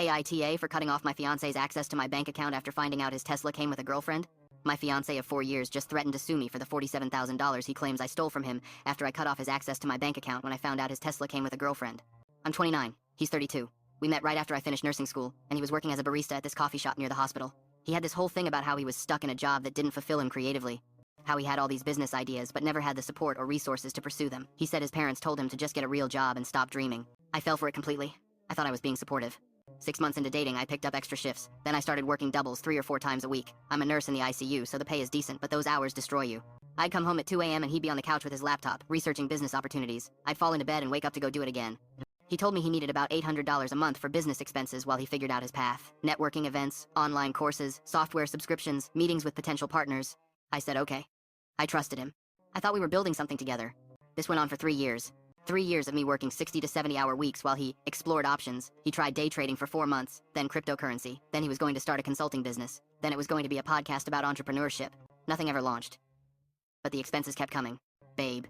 AITA for cutting off my fiancé's access to my bank account after finding out his Tesla came with a girlfriend? My fiancé of 4 years just threatened to sue me for the $47,000 he claims I stole from him after I cut off his access to my bank account when I found out his Tesla came with a girlfriend. I'm 29. He's 32. We met right after I finished nursing school, and he was working as a barista at this coffee shop near the hospital. He had this whole thing about how he was stuck in a job that didn't fulfill him creatively. How he had all these business ideas but never had the support or resources to pursue them. He said his parents told him to just get a real job and stop dreaming. I fell for it completely. I thought I was being supportive. 6 months into dating, I picked up extra shifts. Then I started working doubles 3 or 4 times a week. I'm a nurse in the ICU, so the pay is decent, but those hours destroy you. I'd come home at 2 a.m. and he'd be on the couch with his laptop, researching business opportunities. I'd fall into bed and wake up to go do it again. He told me he needed about $800 a month for business expenses while he figured out his path. Networking events, online courses, software subscriptions, meetings with potential partners. I said okay. I trusted him. I thought we were building something together. This went on for 3 years. 3 years of me working 60 to 70-hour weeks while he explored options. He tried day trading for 4 months, then cryptocurrency. Then he was going to start a consulting business. Then it was going to be a podcast about entrepreneurship. Nothing ever launched. But the expenses kept coming. Babe,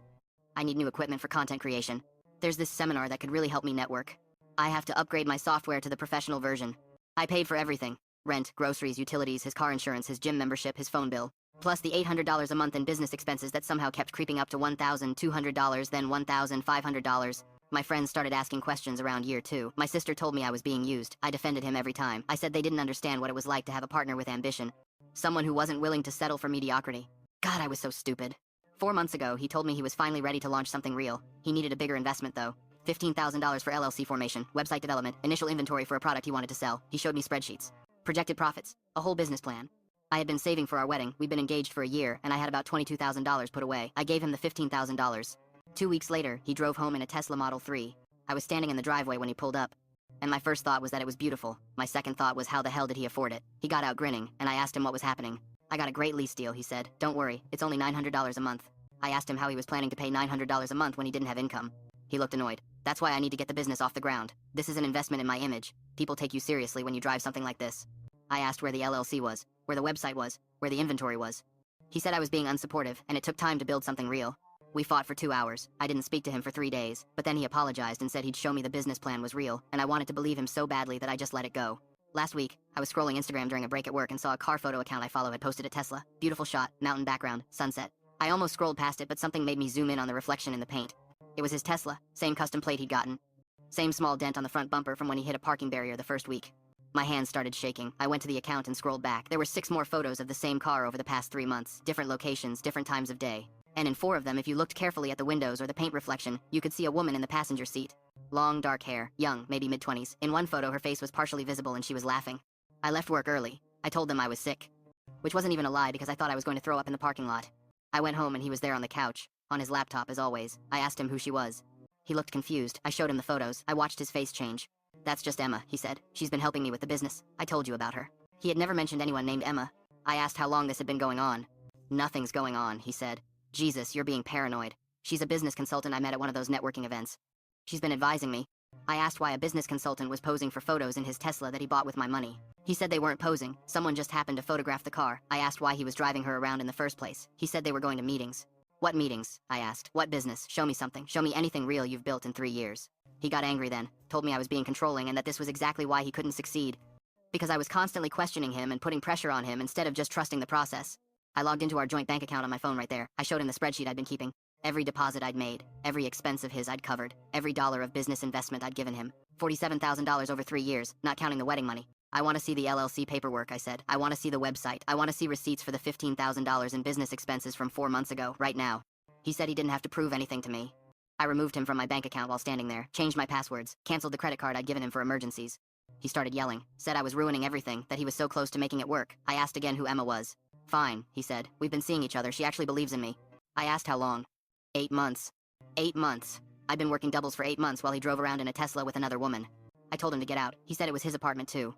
I need new equipment for content creation. There's this seminar that could really help me network. I have to upgrade my software to the professional version. I paid for everything. Rent, groceries, utilities, his car insurance, his gym membership, his phone bill. Plus the $800 a month in business expenses that somehow kept creeping up to $1,200, then $1,500. My friends started asking questions around year 2. My sister told me I was being used. I defended him every time. I said they didn't understand what it was like to have a partner with ambition. Someone who wasn't willing to settle for mediocrity. God, I was so stupid. 4 months ago, he told me he was finally ready to launch something real. He needed a bigger investment, though. $15,000 for LLC formation, website development, initial inventory for a product he wanted to sell. He showed me spreadsheets. Projected profits. A whole business plan. I had been saving for our wedding. We'd been engaged for a year, and I had about $22,000 put away. I gave him the $15,000. 2 weeks later, he drove home in a Tesla Model 3. I was standing in the driveway when he pulled up. And my first thought was that it was beautiful. My second thought was how the hell did he afford it? He got out grinning, and I asked him what was happening. I got a great lease deal, he said. Don't worry, it's only $900 a month. I asked him how he was planning to pay $900 a month when he didn't have income. He looked annoyed. That's why I need to get the business off the ground. This is an investment in my image. People take you seriously when you drive something like this. I asked where the LLC was, where the website was, where the inventory was. He said I was being unsupportive, and it took time to build something real. We fought for 2 hours. I didn't speak to him for 3 days, but then he apologized and said he'd show me the business plan was real, and I wanted to believe him so badly that I just let it go. Last week, I was scrolling Instagram during a break at work and saw a car photo account I follow had posted a Tesla. Beautiful shot, mountain background, sunset. I almost scrolled past it, but something made me zoom in on the reflection in the paint. It was his Tesla, same custom plate he'd gotten. Same small dent on the front bumper from when he hit a parking barrier the first week. My hands started shaking. I went to the account and scrolled back. There were 6 more photos of the same car over the past 3 months. Different locations, different times of day. And in 4 of them, if you looked carefully at the windows or the paint reflection, you could see a woman in the passenger seat. Long, dark hair, young, maybe mid-20s. In one photo, her face was partially visible and she was laughing. I left work early. I told them I was sick. Which wasn't even a lie because I thought I was going to throw up in the parking lot. I went home and he was there on the couch, on his laptop as always. I asked him who she was. He looked confused. I showed him the photos. I watched his face change. That's just Emma, he said. She's been helping me with the business. I told you about her. He had never mentioned anyone named Emma. I asked how long this had been going on. Nothing's going on, he said. Jesus, you're being paranoid. She's a business consultant I met at one of those networking events. She's been advising me. I asked why a business consultant was posing for photos in his Tesla that he bought with my money. He said they weren't posing. Someone just happened to photograph the car. I asked why he was driving her around in the first place. He said they were going to meetings. What meetings? I asked. What business? Show me something. Show me anything real you've built in 3 years. He got angry then, told me I was being controlling and that this was exactly why he couldn't succeed. Because I was constantly questioning him and putting pressure on him instead of just trusting the process. I logged into our joint bank account on my phone right there. I showed him the spreadsheet I'd been keeping. Every deposit I'd made, every expense of his I'd covered, every dollar of business investment I'd given him. $47,000 over 3 years, not counting the wedding money. I want to see the LLC paperwork, I said. I want to see the website. I want to see receipts for the $15,000 in business expenses from 4 months ago, right now. He said he didn't have to prove anything to me. I removed him from my bank account while standing there, changed my passwords, canceled the credit card I'd given him for emergencies. He started yelling, said I was ruining everything, that he was so close to making it work. I asked again who Emma was. Fine, he said. We've been seeing each other. She actually believes in me. I asked how long. 8 months. 8 months. I'd been working doubles for 8 months while he drove around in a Tesla with another woman. I told him to get out. He said it was his apartment too.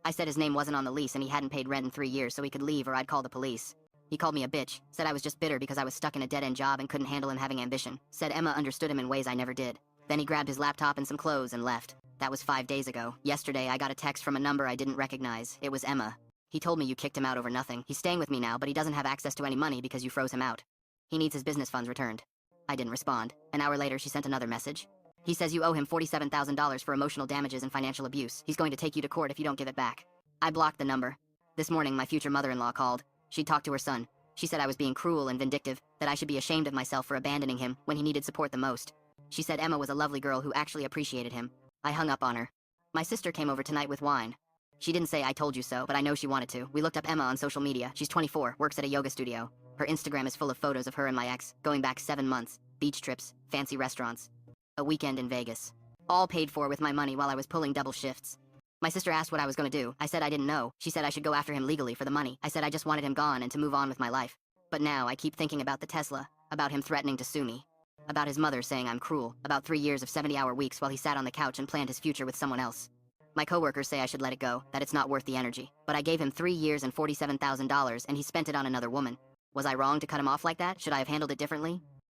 I said his name wasn't on the lease and he hadn't paid rent in 3 years so he could leave or I'd call the police. He called me a bitch, said I was just bitter because I was stuck in a dead-end job and couldn't handle him having ambition. Said Emma understood him in ways I never did. Then he grabbed his laptop and some clothes and left. That was 5 days ago. Yesterday I got a text from a number I didn't recognize. It was Emma. He told me you kicked him out over nothing. He's staying with me now, but he doesn't have access to any money because you froze him out. He needs his business funds returned. I didn't respond. An hour later she sent another message. He says you owe him $47,000 for emotional damages and financial abuse. He's going to take you to court if you don't give it back. I blocked the number. This morning, my future mother-in-law called. She'd talked to her son. She said I was being cruel and vindictive, that I should be ashamed of myself for abandoning him when he needed support the most. She said Emma was a lovely girl who actually appreciated him. I hung up on her. My sister came over tonight with wine. She didn't say I told you so, but I know she wanted to. We looked up Emma on social media. She's 24, works at a yoga studio. Her Instagram is full of photos of her and my ex, going back 7 months, beach trips, fancy restaurants. A weekend in Vegas. All paid for with my money while I was pulling double shifts. My sister asked what I was going to do. I said I didn't know. She said I should go after him legally for the money. I said I just wanted him gone and to move on with my life. But now I keep thinking about the Tesla, about him threatening to sue me, about his mother saying I'm cruel, about 3 years of 70-hour weeks while he sat on the couch and planned his future with someone else. My coworkers say I should let it go, that it's not worth the energy. But I gave him 3 years and $47,000 and he spent it on another woman. Was I wrong to cut him off like that? Should I have handled it differently?